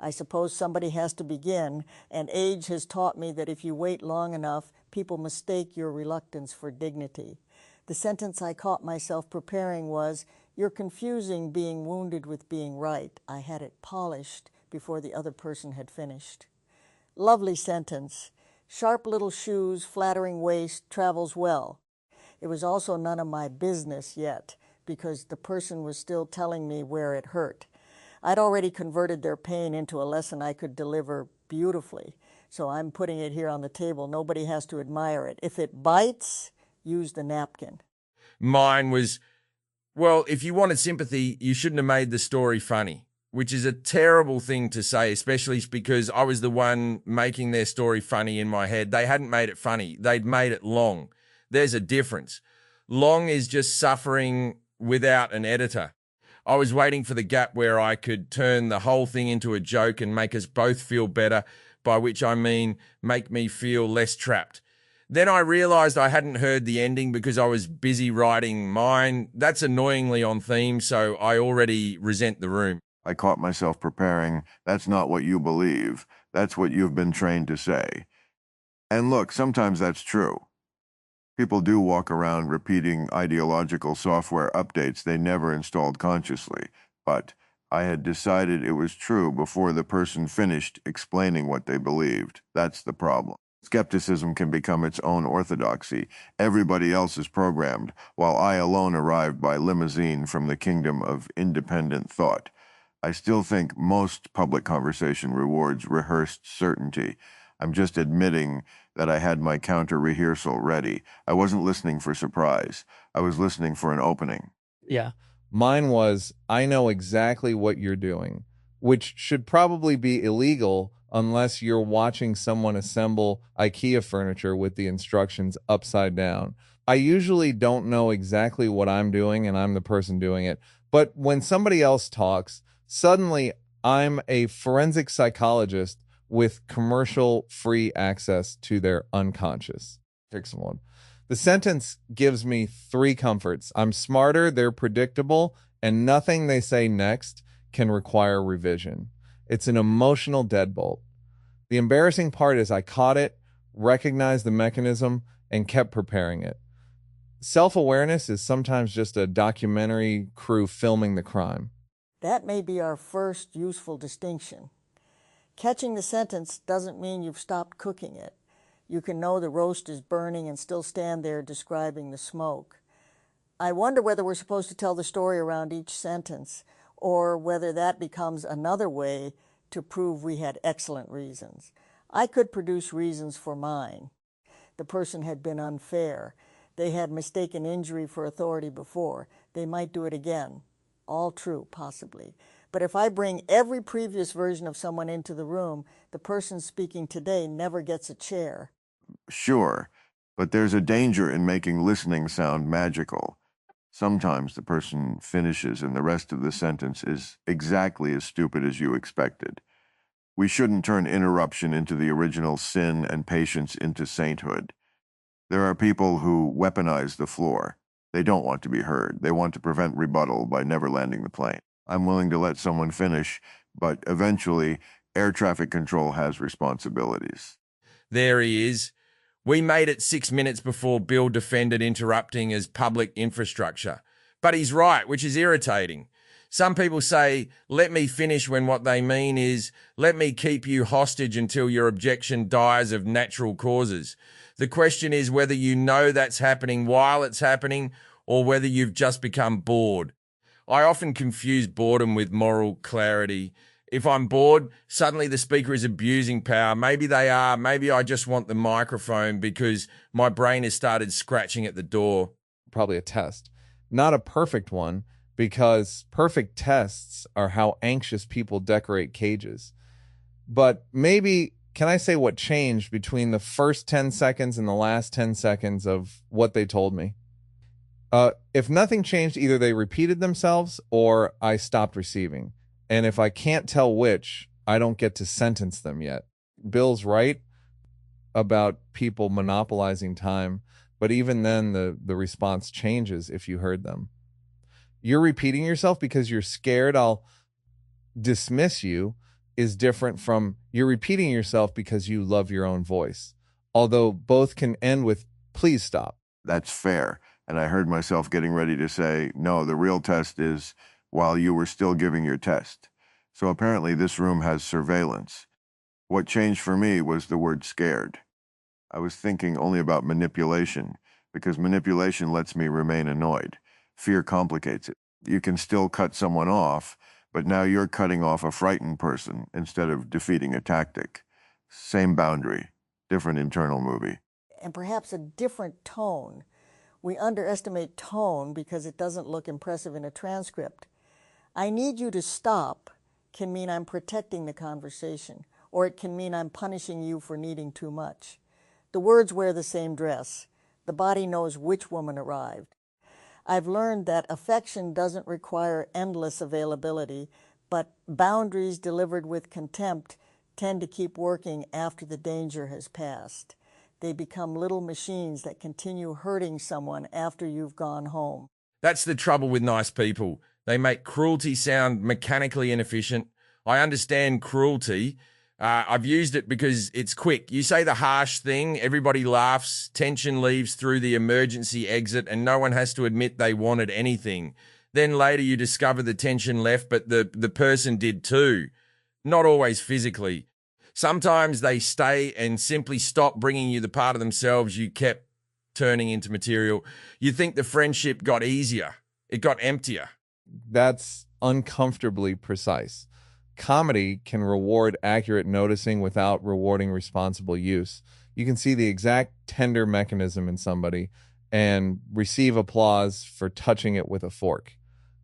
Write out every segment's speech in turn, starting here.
I suppose somebody has to begin, and age has taught me that if you wait long enough, people mistake your reluctance for dignity. The sentence I caught myself preparing was, "You're confusing being wounded with being right." I had it polished before the other person had finished. Lovely sentence. Sharp little shoes, flattering waist, travels well. It was also none of my business yet, because the person was still telling me where it hurt. I'd already converted their pain into a lesson I could deliver beautifully, so I'm putting it here on the table. Nobody has to admire it. If it bites, use the napkin. Mine was, well, if you wanted sympathy, you shouldn't have made the story funny, which is a terrible thing to say, especially because I was the one making their story funny in my head. They hadn't made it funny. They'd made it long. There's a difference. Long is just suffering without an editor. I was waiting for the gap where I could turn the whole thing into a joke and make us both feel better, by which I mean make me feel less trapped. Then I realized I hadn't heard the ending because I was busy writing mine. That's annoyingly on theme, so I already resent the room. I caught myself preparing, "That's not what you believe. That's what you've been trained to say." And look, sometimes that's true. People do walk around repeating ideological software updates they never installed consciously, but I had decided it was true before the person finished explaining what they believed. That's the problem. Skepticism can become its own orthodoxy. Everybody else is programmed, while I alone arrived by limousine from the kingdom of independent thought. I still think most public conversation rewards rehearsed certainty. I'm just admitting that I had my counter-rehearsal ready. I wasn't listening for surprise. I was listening for an opening. Yeah. Mine was, "I know exactly what you're doing," which should probably be illegal unless you're watching someone assemble IKEA furniture with the instructions upside down. I usually don't know exactly what I'm doing, and I'm the person doing it. But when somebody else talks, suddenly I'm a forensic psychologist with commercial-free access to their unconscious. Excellent. The sentence gives me three comforts. I'm smarter, they're predictable, and nothing they say next can require revision. It's an emotional deadbolt. The embarrassing part is I caught it, recognized the mechanism, and kept preparing it. Self-awareness is sometimes just a documentary crew filming the crime. That may be our first useful distinction. Catching the sentence doesn't mean you've stopped cooking it. You can know the roast is burning and still stand there describing the smoke. I wonder whether we're supposed to tell the story around each sentence, or whether that becomes another way to prove we had excellent reasons. I could produce reasons for mine. The person had been unfair. They had mistaken injury for authority before. They might do it again. All true, possibly. But if I bring every previous version of someone into the room, the person speaking today never gets a chair. Sure, but there's a danger in making listening sound magical. Sometimes the person finishes and the rest of the sentence is exactly as stupid as you expected. We shouldn't turn interruption into the original sin and patience into sainthood. There are people who weaponize the floor. They don't want to be heard. They want to prevent rebuttal by never landing the plane. I'm willing to let someone finish, but eventually air traffic control has responsibilities. There he is. We made it 6 minutes before Bill defended interrupting as public infrastructure. But he's right, which is irritating. Some people say, "Let me finish," when what they mean is, "Let me keep you hostage until your objection dies of natural causes." The question is whether you know that's happening while it's happening, or whether you've just become bored. I often confuse boredom with moral clarity. If I'm bored, suddenly the speaker is abusing power. Maybe they are. Maybe I just want the microphone because my brain has started scratching at the door. Probably a test. Not a perfect one, because perfect tests are how anxious people decorate cages. But maybe, can I say what changed between the first 10 seconds and the last 10 seconds of what they told me? If nothing changed, either they repeated themselves or I stopped receiving. And if I can't tell which, I don't get to sentence them yet. Bill's right about people monopolizing time, but even then the response changes if you heard them. You're repeating yourself because you're scared I'll dismiss you, is different from you're repeating yourself because you love your own voice, although both can end with please stop. That's fair. And I heard myself getting ready to say, no, the real test is while you were still giving your test. So apparently this room has surveillance. What changed for me was the word scared. I was thinking only about manipulation, because manipulation lets me remain annoyed. Fear complicates it. You can still cut someone off, but now you're cutting off a frightened person instead of defeating a tactic. Same boundary, different internal movie. And perhaps a different tone. We underestimate tone because it doesn't look impressive in a transcript. I need you to stop can mean I'm protecting the conversation, or it can mean I'm punishing you for needing too much. The words wear the same dress. The body knows which woman arrived. I've learned that affection doesn't require endless availability, but boundaries delivered with contempt tend to keep working after the danger has passed. They become little machines that continue hurting someone after you've gone home. That's the trouble with nice people. They make cruelty sound mechanically inefficient. I understand cruelty. I've used it because it's quick. You say the harsh thing, everybody laughs, tension leaves through the emergency exit, and no one has to admit they wanted anything. Then later you discover the tension left, but the person did too. Not always physically. Sometimes they stay and simply stop bringing you the part of themselves you kept turning into material. You think the friendship got easier. It got emptier. That's uncomfortably precise. Comedy can reward accurate noticing without rewarding responsible use. You can see the exact tender mechanism in somebody and receive applause for touching it with a fork.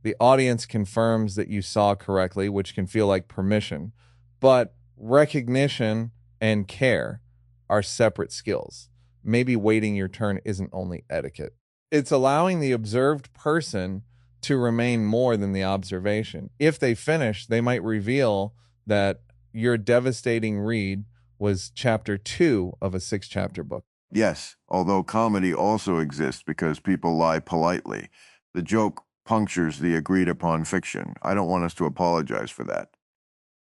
The audience confirms that you saw correctly, which can feel like permission, but recognition and care are separate skills. Maybe waiting your turn isn't only etiquette. It's allowing the observed person to remain more than the observation. If they finish, they might reveal that your devastating read was chapter 2 of a 6-chapter book. Yes, although comedy also exists because people lie politely. The joke punctures the agreed-upon fiction. I don't want us to apologize for that.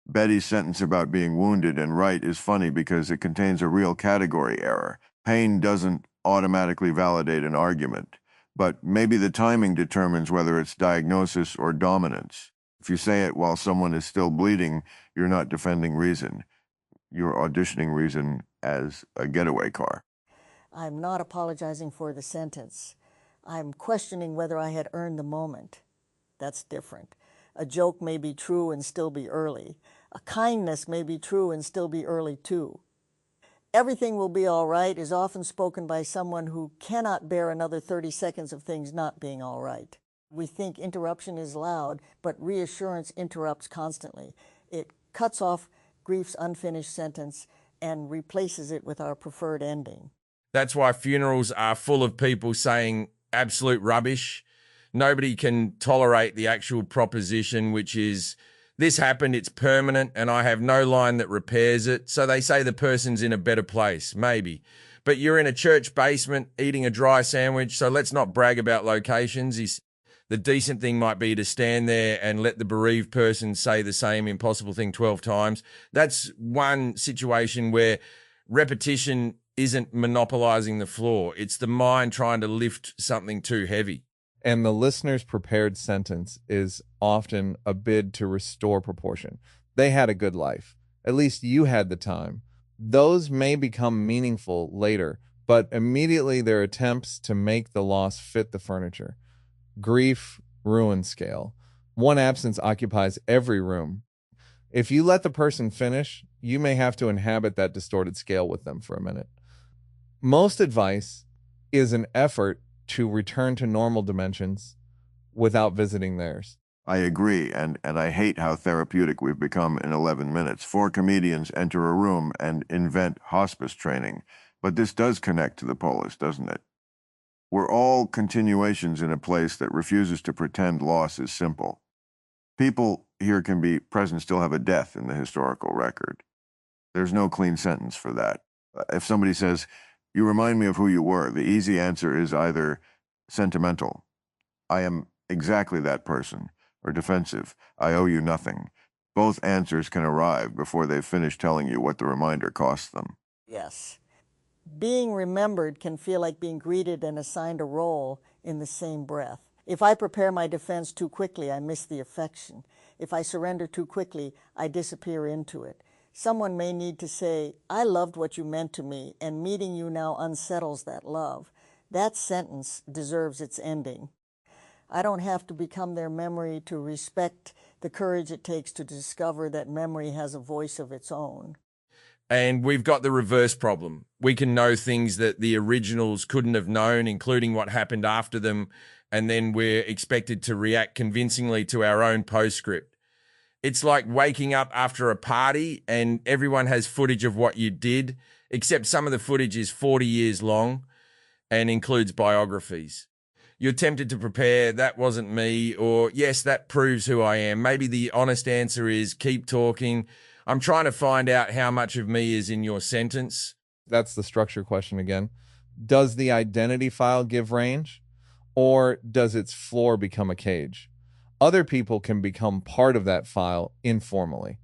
Betty's sentence about being wounded and right is funny because it contains a real category error. Pain doesn't automatically validate an argument, but maybe the timing determines whether it's diagnosis or dominance. If you say it while someone is still bleeding, you're not defending reason. You're auditioning reason as a getaway car. I'm not apologizing for the sentence. I'm questioning whether I had earned the moment. That's different. A joke may be true and still be early. A kindness may be true and still be early too. Everything will be all right is often spoken by someone who cannot bear another 30 seconds of things not being all right. We think interruption is loud, but reassurance interrupts constantly. It cuts off grief's unfinished sentence and replaces it with our preferred ending. That's why funerals are full of people saying absolute rubbish. Nobody can tolerate the actual proposition, which is, this happened, it's permanent, and I have no line that repairs it. So they say the person's in a better place, maybe. But you're in a church basement eating a dry sandwich, so let's not brag about locations. The decent thing might be to stand there and let the bereaved person say the same impossible thing 12 times. That's one situation where repetition isn't monopolizing the floor. It's the mind trying to lift something too heavy. And the listener's prepared sentence is often a bid to restore proportion. They had a good life. At least you had the time. Those may become meaningful later, but immediately they're attempts to make the loss fit the furniture. Grief, ruin scale. One absence occupies every room. If you let the person finish, you may have to inhabit that distorted scale with them for a minute. Most advice is an effort to return to normal dimensions without visiting theirs. I agree, and I hate how therapeutic we've become in 11 minutes. 4 comedians enter a room and invent hospice training. But this does connect to the Polis, doesn't it? We're all continuations in a place that refuses to pretend loss is simple. People here can be present, still have a death in the historical record. There's no clean sentence for that. If somebody says, "You remind me of who you were," the easy answer is either sentimental, "I am exactly that person," or defensive, "I owe you nothing." Both answers can arrive before they finish telling you what the reminder cost them. Yes. Being remembered can feel like being greeted and assigned a role in the same breath. If I prepare my defense too quickly, I miss the affection. If I surrender too quickly, I disappear into it. Someone may need to say, "I loved what you meant to me, and meeting you now unsettles that love." That sentence deserves its ending. I don't have to become their memory to respect the courage it takes to discover that memory has a voice of its own. And we've got the reverse problem. We can know things that the originals couldn't have known, including what happened after them, and then we're expected to react convincingly to our own postscript. It's like waking up after a party and everyone has footage of what you did, except some of the footage is 40 years long and includes biographies. You're tempted to prepare, "That wasn't me," or "Yes, that proves who I am." Maybe the honest answer is, "Keep talking. I'm trying to find out how much of me is in your sentence." That's the structure question again. Does the identity file give range, or does its floor become a cage? Other people can become part of that file informally.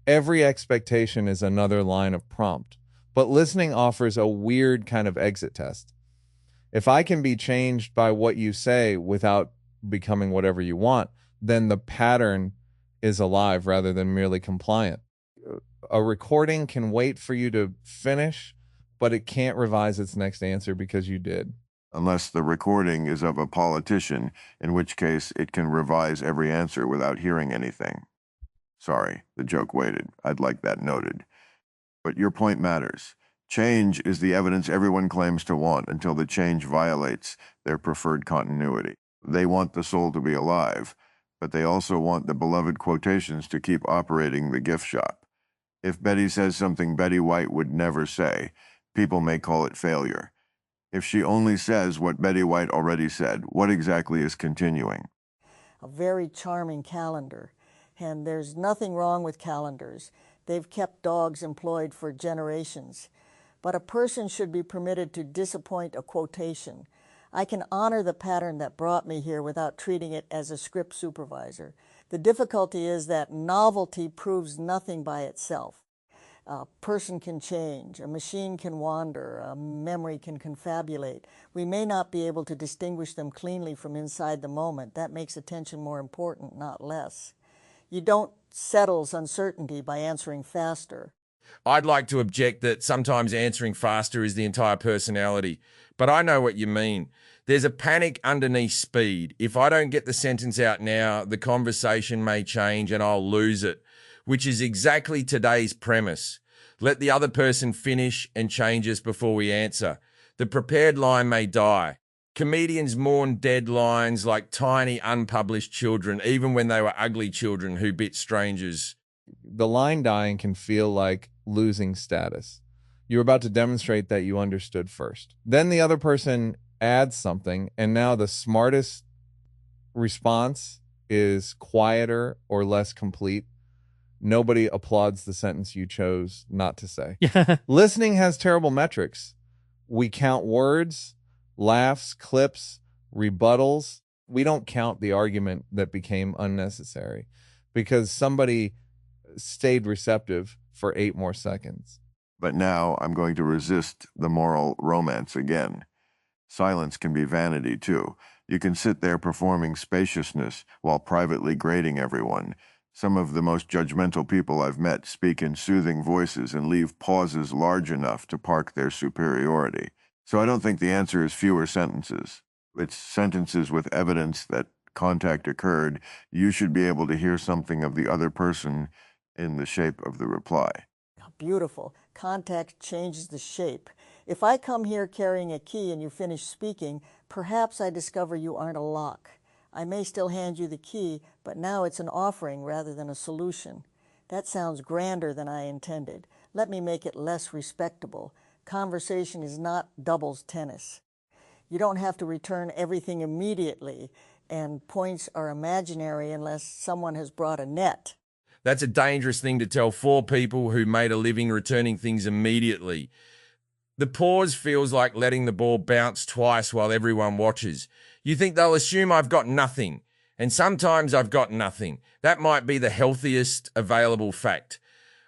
Every expectation is another line of prompt, but listening offers a weird kind of exit test. If I can be changed by what you say without becoming whatever you want, then the pattern is alive rather than merely compliant. A recording can wait for you to finish, but it can't revise its next answer because you did. Unless the recording is of a politician, in which case it can revise every answer without hearing anything. Sorry, the joke waited. I'd like that noted. But your point matters. Change is the evidence everyone claims to want until the change violates their preferred continuity. They want the soul to be alive, but they also want the beloved quotations to keep operating the gift shop. If Betty says something Betty White would never say, people may call it failure. If she only says what Betty White already said, what exactly is continuing? A very charming calendar. And there's nothing wrong with calendars. They've kept dogs employed for generations. But a person should be permitted to disappoint a quotation. I can honor the pattern that brought me here without treating it as a script supervisor. The difficulty is that novelty proves nothing by itself. A person can change, a machine can wander, a memory can confabulate. We may not be able to distinguish them cleanly from inside the moment. That makes attention more important, not less. You don't settle uncertainty by answering faster. I'd like to object that sometimes answering faster is the entire personality, but I know what you mean. There's a panic underneath speed. If I don't get the sentence out now, the conversation may change and I'll lose it, which is exactly today's premise. Let the other person finish and change us before we answer. The prepared line may die. Comedians mourn dead lines like tiny unpublished children, even when they were ugly children who bit strangers. The line dying can feel like losing status. You're about to demonstrate that you understood first. Then the other person adds something, and now the smartest response is quieter or less complete. Nobody applauds the sentence you chose not to say. Yeah. Listening has terrible metrics. We count words, laughs, clips, rebuttals. We don't count the argument that became unnecessary because somebody stayed receptive for 8 more seconds. But now I'm going to resist the moral romance again. Silence can be vanity, too. You can sit there performing spaciousness while privately grading everyone. Some of the most judgmental people I've met speak in soothing voices and leave pauses large enough to park their superiority. So I don't think the answer is fewer sentences. It's sentences with evidence that contact occurred. You should be able to hear something of the other person in the shape of the reply. Beautiful. Contact changes the shape. If I come here carrying a key and you finish speaking, perhaps I discover you aren't a lock. I may still hand you the key, but now it's an offering rather than a solution. That sounds grander than I intended. Let me make it less respectable. Conversation is not doubles tennis. You don't have to return everything immediately, and points are imaginary unless someone has brought a net. That's a dangerous thing to tell 4 people who made a living returning things immediately. The pause feels like letting the ball bounce twice while everyone watches. You think they'll assume I've got nothing, And sometimes I've got nothing. That might be the healthiest available fact.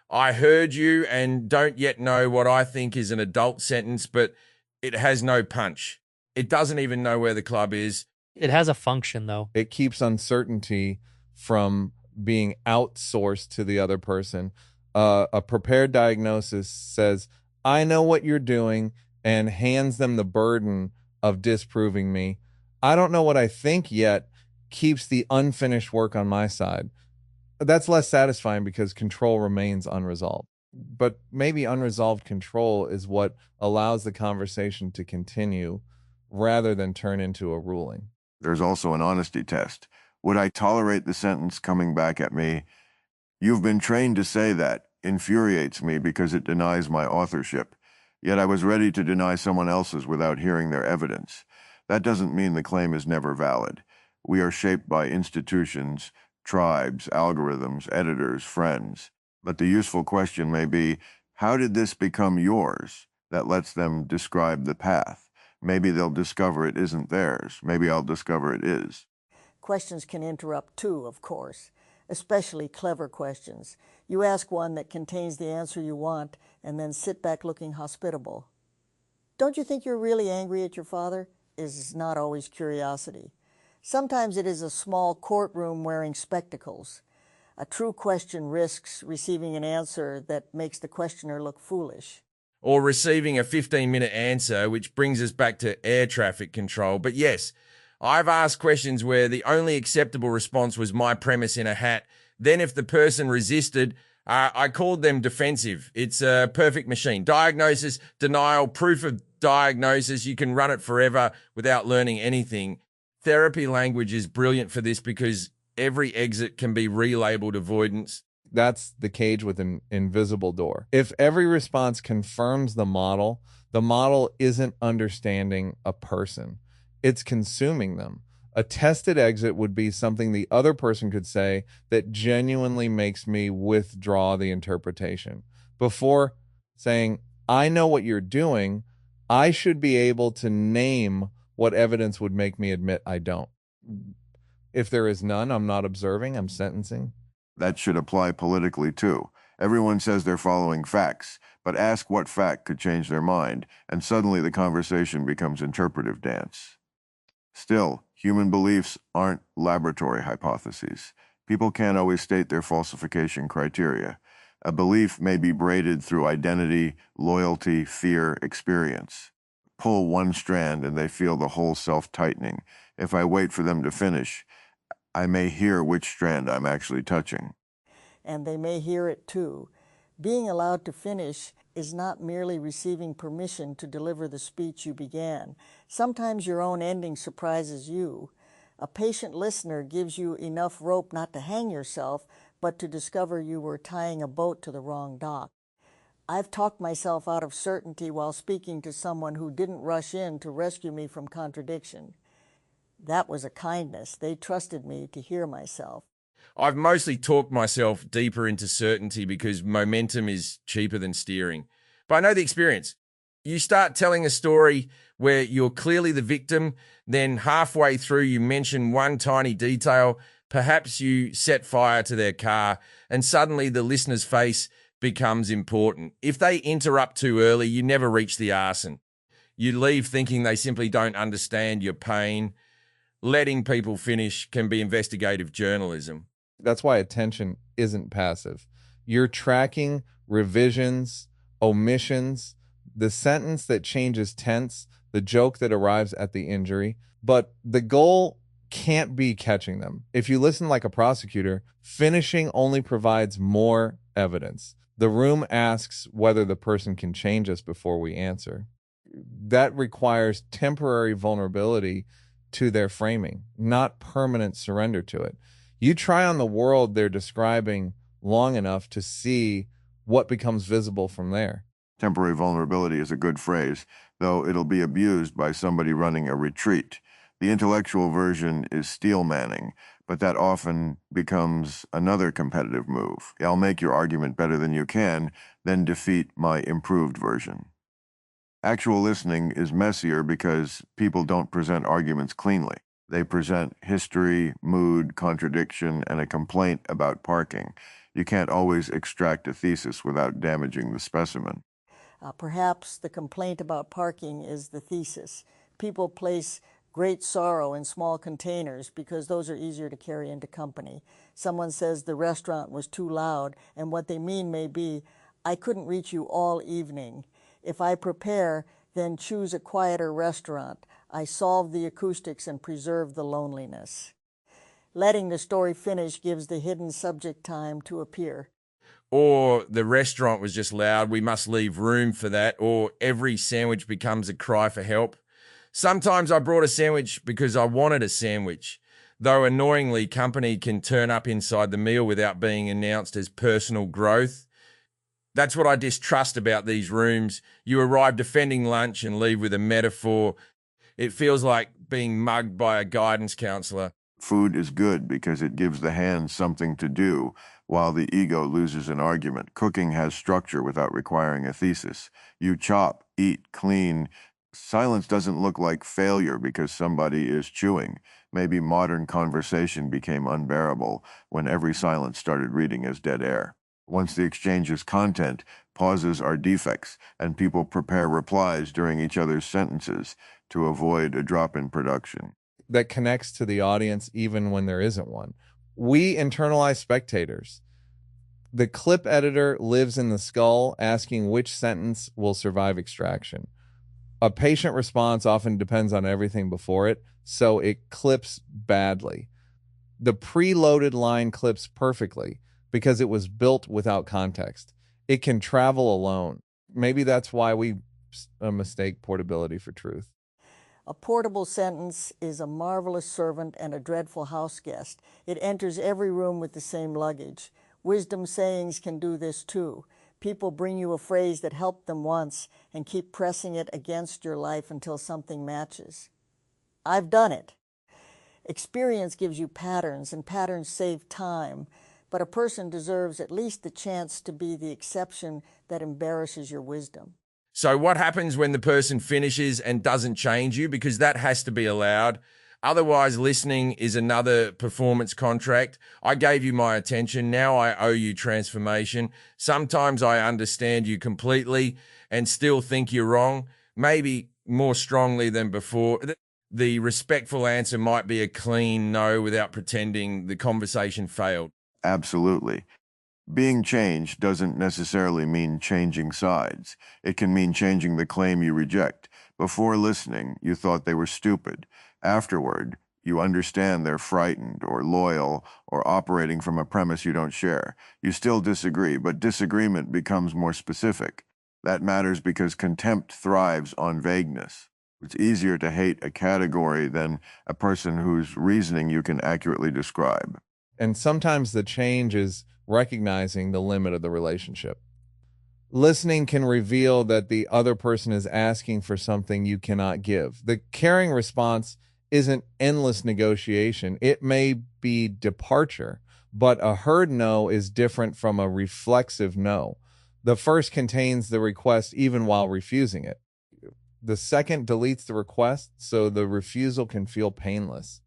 I heard you and don't yet know what I think is an adult sentence, but it has no punch. It doesn't even know where the club is. It has a function, though. It keeps uncertainty from being outsourced to the other person. A prepared diagnosis says, I know what you're doing, and hands them the burden of disproving me. I don't know what I think yet keeps the unfinished work on my side. That's less satisfying because control remains unresolved. But maybe unresolved control is what allows the conversation to continue rather than turn into a ruling. There's also an honesty test. Would I tolerate the sentence coming back at me? You've been trained to say that. Infuriates me because it denies my authorship. Yet I was ready to deny someone else's without hearing their evidence. That doesn't mean the claim is never valid. We are shaped by institutions, tribes, algorithms, editors, friends. But the useful question may be, how did this become yours? That lets them describe the path. Maybe they'll discover it isn't theirs. Maybe I'll discover it is. Questions can interrupt too, of course, especially clever questions. You ask one that contains the answer you want and then sit back looking hospitable. Don't you think you're really angry at your father? Is not always curiosity. Sometimes it is a small courtroom wearing spectacles. A true question risks receiving an answer that makes the questioner look foolish. Or receiving a 15-minute answer, which brings us back to air traffic control. But yes, I've asked questions where the only acceptable response was my premise in a hat. Then if the person resisted, I called them defensive. It's a perfect machine. Diagnosis, denial, proof of diagnosis. You can run it forever without learning anything. Therapy language is brilliant for this because every exit can be relabeled avoidance. That's the cage with an invisible door. If every response confirms the model isn't understanding a person. It's consuming them. A tested exit would be something the other person could say that genuinely makes me withdraw the interpretation. Before saying, I know what you're doing, I should be able to name what evidence would make me admit I don't. If there is none, I'm not observing, I'm sentencing. That should apply politically too. Everyone says they're following facts, but ask what fact could change their mind, and suddenly the conversation becomes interpretive dance. Still, human beliefs aren't laboratory hypotheses. People can't always state their falsification criteria. A belief may be braided through identity, loyalty, fear, experience. Pull one strand and they feel the whole self tightening. If I wait for them to finish, I may hear which strand I'm actually touching. And they may hear it too. Being allowed to finish is not merely receiving permission to deliver the speech you began. Sometimes your own ending surprises you. A patient listener gives you enough rope not to hang yourself, but to discover you were tying a boat to the wrong dock. I've talked myself out of certainty while speaking to someone who didn't rush in to rescue me from contradiction. That was a kindness. They trusted me to hear myself. I've mostly talked myself deeper into certainty because momentum is cheaper than steering. But I know the experience. You start telling a story where you're clearly the victim, then halfway through you mention one tiny detail, perhaps you set fire to their car, and suddenly the listener's face becomes important. If they interrupt too early, you never reach the arson. You leave thinking they simply don't understand your pain. Letting people finish can be investigative journalism. That's why attention isn't passive. You're tracking revisions, omissions, the sentence that changes tense, the joke that arrives at the injury. But the goal can't be catching them. If you listen like a prosecutor, finishing only provides more evidence. The room asks whether the person can change us before we answer. That requires temporary vulnerability to their framing, not permanent surrender to it. You try on the world they're describing long enough to see what becomes visible from there. Temporary vulnerability is a good phrase, though it'll be abused by somebody running a retreat. The intellectual version is steel manning, but that often becomes another competitive move. I'll make your argument better than you can, then defeat my improved version. Actual listening is messier because people don't present arguments cleanly. They present history, mood, contradiction, and a complaint about parking. You can't always extract a thesis without damaging the specimen. Perhaps the complaint about parking is the thesis. People place great sorrow in small containers because those are easier to carry into company. Someone says the restaurant was too loud, and what they mean may be, I couldn't reach you all evening. If I prepare, then choose a quieter restaurant. I solve the acoustics and preserve the loneliness. Letting the story finish gives the hidden subject time to appear. Or the restaurant was just loud, we must leave room for that. Or every sandwich becomes a cry for help. Sometimes I brought a sandwich because I wanted a sandwich, though annoyingly, company can turn up inside the meal without being announced as personal growth. That's what I distrust about these rooms. You arrive defending lunch and leave with a metaphor. It feels like being mugged by a guidance counselor. Food is good because it gives the hands something to do, while the ego loses an argument. Cooking has structure without requiring a thesis. You chop, eat, clean. Silence doesn't look like failure because somebody is chewing. Maybe modern conversation became unbearable when every silence started reading as dead air. Once the exchange is content, pauses are defects, and people prepare replies during each other's sentences to avoid a drop in production. That connects to the audience even when there isn't one. We internalize spectators. The clip editor lives in the skull asking which sentence will survive extraction. A patient response often depends on everything before it, so it clips badly. The preloaded line clips perfectly because it was built without context. It can travel alone. Maybe that's why we mistake portability for truth. A portable sentence is a marvelous servant and a dreadful house guest. It enters every room with the same luggage. Wisdom sayings can do this too. People bring you a phrase that helped them once and keep pressing it against your life until something matches. I've done it. Experience gives you patterns, and patterns save time, but a person deserves at least the chance to be the exception that embarrasses your wisdom. So what happens when the person finishes and doesn't change you? Because that has to be allowed. Otherwise, listening is another performance contract. I gave you my attention. Now I owe you transformation. Sometimes I understand you completely and still think you're wrong, maybe more strongly than before. The respectful answer might be a clean no without pretending the conversation failed. Absolutely. Being changed doesn't necessarily mean changing sides. It can mean changing the claim you reject. Before listening, you thought they were stupid. Afterward, you understand they're frightened or loyal or operating from a premise you don't share. You still disagree, but disagreement becomes more specific. That matters because contempt thrives on vagueness. It's easier to hate a category than a person whose reasoning you can accurately describe. And sometimes the change is recognizing the limit of the relationship. Listening can reveal that the other person is asking for something you cannot give. The caring response isn't endless negotiation. It may be departure, but a heard no is different from a reflexive no. The first contains the request even while refusing it. The second deletes the request so the refusal can feel painless.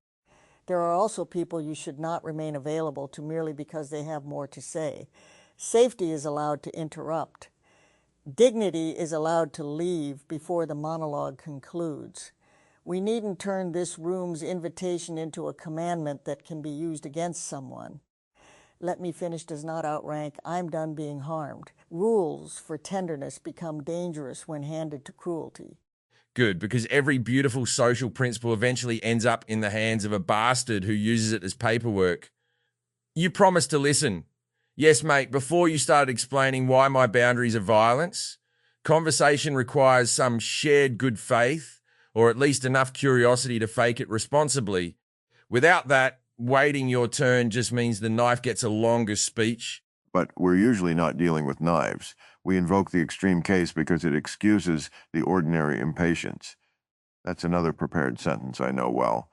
There are also people you should not remain available to merely because they have more to say. Safety is allowed to interrupt. Dignity is allowed to leave before the monologue concludes. We needn't turn this room's invitation into a commandment that can be used against someone. Let me finish does not outrank I'm done being harmed. Rules for tenderness become dangerous when handed to cruelty. Good, because every beautiful social principle eventually ends up in the hands of a bastard who uses it as paperwork. You promised to listen. Yes, mate, before you started explaining why my boundaries are violence, conversation requires some shared good faith, or at least enough curiosity to fake it responsibly. Without that, waiting your turn just means the knife gets a longer speech. But we're usually not dealing with knives. We invoke the extreme case because it excuses the ordinary impatience. That's another prepared sentence I know well.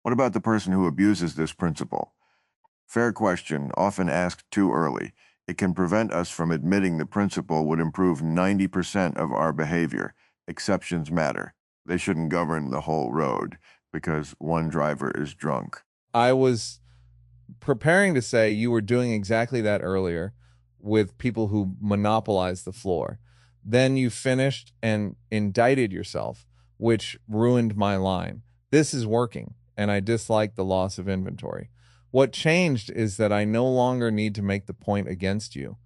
What about the person who abuses this principle? Fair question, often asked too early. It can prevent us from admitting the principle would improve 90% of our behavior. Exceptions matter. They shouldn't govern the whole road. because one driver is drunk. I was preparing to say you were doing exactly that earlier with people who monopolize the floor. Then you finished and indicted yourself, which ruined my line. This is working, and I dislike the loss of inventory. What changed is that I no longer need to make the point against you.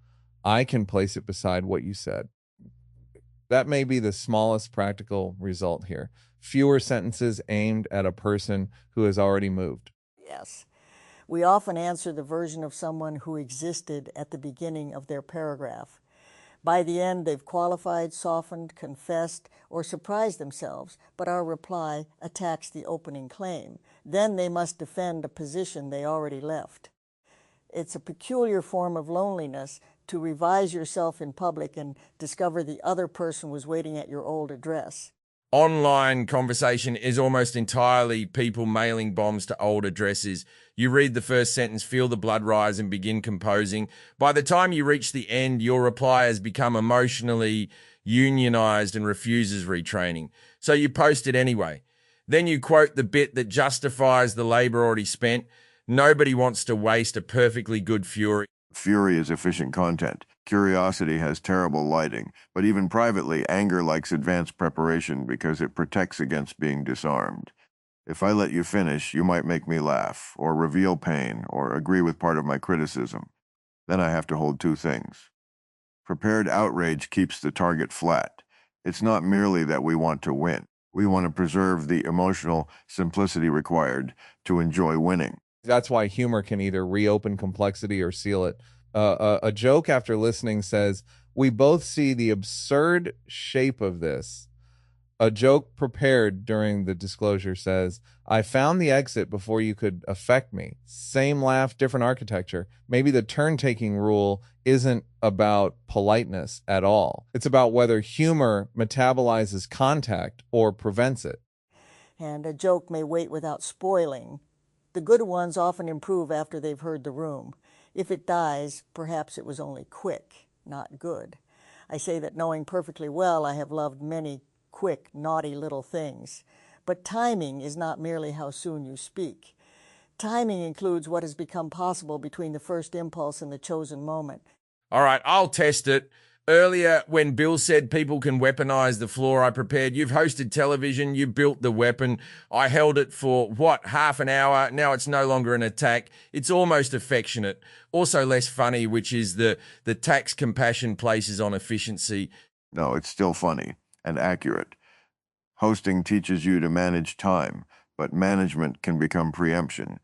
I can place it beside what you said. That may be the smallest practical result here. Fewer sentences aimed at a person who has already moved. Yes. We often answer the version of someone who existed at the beginning of their paragraph. By the end, they've qualified, softened, confessed, or surprised themselves, but our reply attacks the opening claim. Then they must defend a position they already left. It's a peculiar form of loneliness to revise yourself in public and discover the other person was waiting at your old address. Online conversation is almost entirely people mailing bombs to old addresses. You read the first sentence, feel the blood rise, and begin composing. By the time you reach the end, your reply has become emotionally unionized and refuses retraining. So you post it anyway. Then you quote the bit that justifies the labor already spent. Nobody wants to waste a perfectly good fury. Fury is efficient content. Curiosity has terrible lighting. But even privately, anger likes advanced preparation because it protects against being disarmed. If I let you finish, you might make me laugh, or reveal pain, or agree with part of my criticism. Then I have to hold two things. Prepared outrage keeps the target flat. It's not merely that we want to win. We want to preserve the emotional simplicity required to enjoy winning. That's why humor can either reopen complexity or seal it. A joke after listening says, "We both see the absurd shape of this." A joke prepared during the disclosure says, "I found the exit before you could affect me." Same laugh, different architecture. Maybe the turn-taking rule isn't about politeness at all. It's about whether humor metabolizes contact or prevents it. And a joke may wait without spoiling. The good ones often improve after they've heard the room. If it dies, perhaps it was only quick, not good. I say that knowing perfectly well I have loved many quick, naughty little things. But timing is not merely how soon you speak. Timing includes what has become possible between the first impulse and the chosen moment. All right, I'll test it. Earlier, when Bill said people can weaponize the floor, I prepared. You've hosted television. You built the weapon. I held it for, half an hour? Now it's no longer an attack. It's almost affectionate. Also less funny, which is the tax compassion places on efficiency. No, it's still funny and accurate. Hosting teaches you to manage time, but management can become preemption.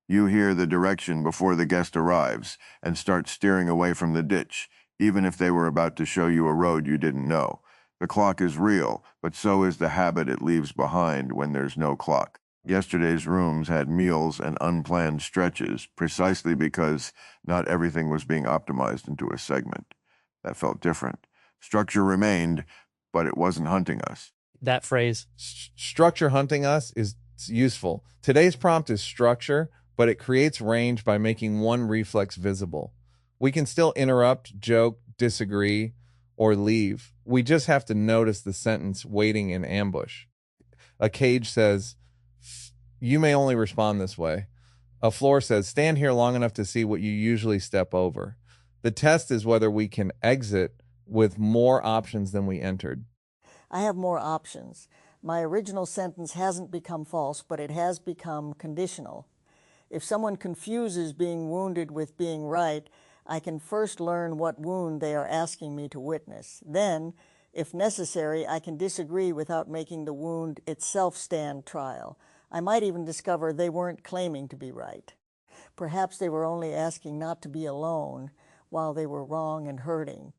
You hear the direction before the guest arrives and start steering away from the ditch, even if they were about to show you a road you didn't know. The clock is real, but so is the habit it leaves behind when there's no clock. Yesterday's rooms had meals and unplanned stretches, precisely because not everything was being optimized into a segment. That felt different. Structure remained, but it wasn't hunting us. That phrase. Structure hunting us is useful. Today's prompt is structure, but it creates range by making one reflex visible. We can still interrupt, joke, disagree, or leave. We just have to notice the sentence waiting in ambush. A cage says, "You may only respond this way." A floor says, "Stand here long enough to see what you usually step over." The test is whether we can exit with more options than we entered. I have more options. My original sentence hasn't become false, but it has become conditional. If someone confuses being wounded with being right, I can first learn what wound they are asking me to witness. Then, if necessary, I can disagree without making the wound itself stand trial. I might even discover they weren't claiming to be right. Perhaps they were only asking not to be alone while they were wrong and hurting.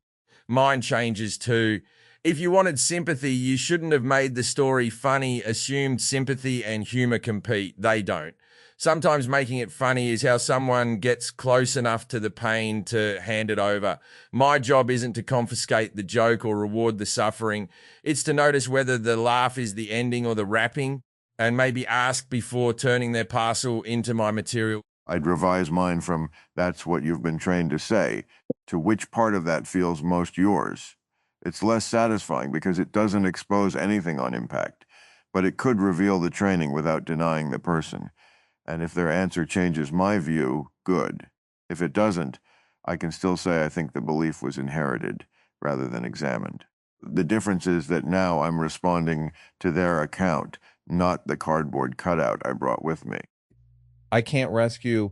Mine changes too. If you wanted sympathy, you shouldn't have made the story funny, assumed sympathy and humor compete. They don't. Sometimes making it funny is how someone gets close enough to the pain to hand it over. My job isn't to confiscate the joke or reward the suffering. It's to notice whether the laugh is the ending or the wrapping, and maybe ask before turning their parcel into my material. I'd revise mine from "that's what you've been trained to say" to "which part of that feels most yours." It's less satisfying because it doesn't expose anything on impact. but it could reveal the training without denying the person. And if their answer changes my view, good. If it doesn't, I can still say I think the belief was inherited rather than examined. The difference is that now I'm responding to their account, not the cardboard cutout I brought with me. I can't rescue.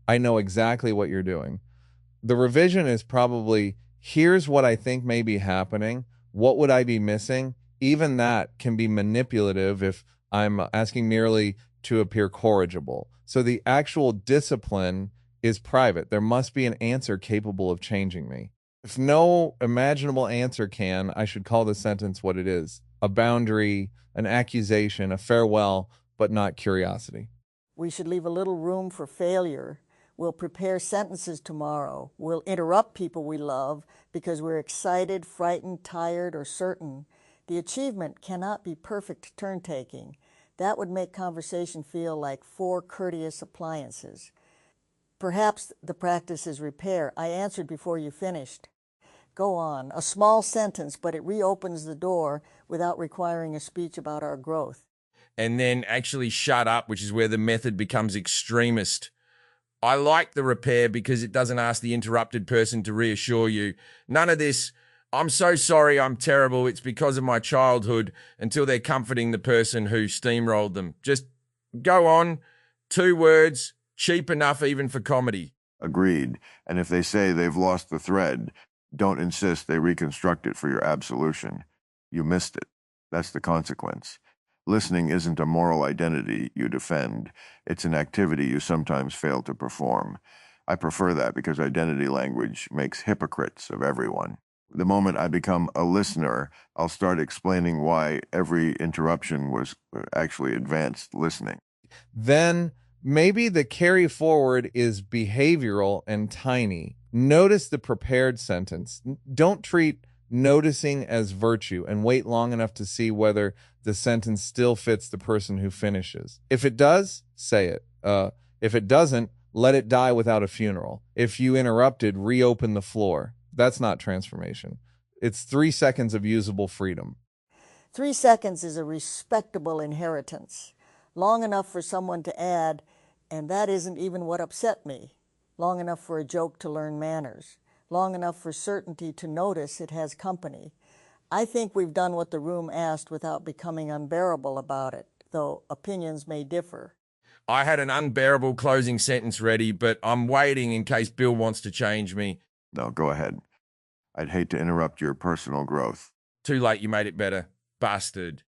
I know exactly what you're doing. The revision is probably, here's what I think may be happening. What would I be missing? Even that can be manipulative if I'm asking merely to appear corrigible. So the actual discipline is private. There must be an answer capable of changing me. If no imaginable answer can, I should call the sentence what it is: a boundary, an accusation, a farewell, but not curiosity. We should leave a little room for failure. We'll prepare sentences tomorrow. We'll interrupt people we love because we're excited, frightened, tired, or certain. The achievement cannot be perfect turn-taking. That would make conversation feel like 4 courteous appliances. Perhaps the practice is repair. I answered before you finished. Go on. A small sentence, but it reopens the door without requiring a speech about our growth. And then actually shut up, which is where the method becomes extremist. I like the repair because it doesn't ask the interrupted person to reassure you. None of this, I'm so sorry, I'm terrible, it's because of my childhood, until they're comforting the person who steamrolled them. Just go on, 2 words, cheap enough even for comedy. Agreed. And if they say they've lost the thread, don't insist they reconstruct it for your absolution. You missed it. That's the consequence. Listening isn't a moral identity you defend. It's an activity you sometimes fail to perform. I prefer that because identity language makes hypocrites of everyone. The moment I become a listener, I'll start explaining why every interruption was actually advanced listening. Then maybe the carry forward is behavioral and tiny. Notice the prepared sentence. Don't treat noticing as virtue and wait long enough to see whether the sentence still fits the person who finishes. If it does, say it. If it doesn't, let it die without a funeral. If you interrupted, reopen the floor. That's not transformation. It's 3 seconds of usable freedom. 3 seconds is a respectable inheritance. Long enough for someone to add, and that isn't even what upset me. Long enough for a joke to learn manners. Long enough for certainty to notice it has company. I think we've done what the room asked without becoming unbearable about it, though opinions may differ. I had an unbearable closing sentence ready, but I'm waiting in case Bill wants to change me. No, go ahead. I'd hate to interrupt your personal growth. Too late, you made it better. Bastard.